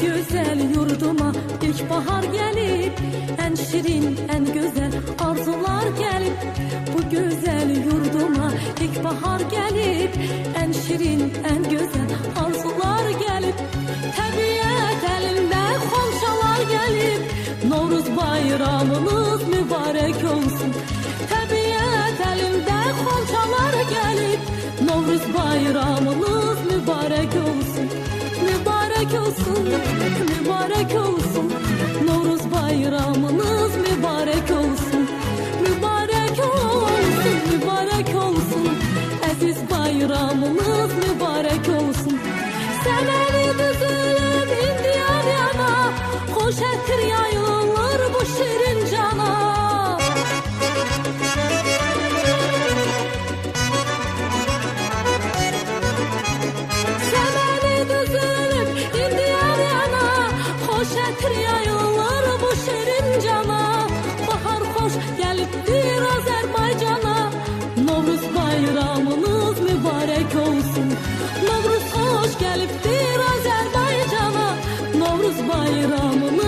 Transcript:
güzel yurduma ilkbahar gelip, en şirin, en güzel arzular gelip. Bu güzel yurduma ilkbahar gelip, en şirin, en güzel arzular gelip. Təbiət elinde xonçalar gelip, Novruz bayramınız mübarek olsun. Təbiət elinde xonçalar gelip, Novruz bayramınız mübarek olsun. Mübarek olsun, mübarek olsun. Novruz bayramınız mübarek olsun. Mübarek olsun, mübarek olsun. Aziz bayramınız mübarek olsun. Semeni düzülüp indiyan yana, hoş ettir yayılır bu şirin cana. Şəkir yayılır bu şirin cana. Bahar xoş gəlibdir Azərbaycana. Novruz bayramınız mübarək olsun. Novruz xoş gəlibdir Azərbaycana. Novruz bayramınız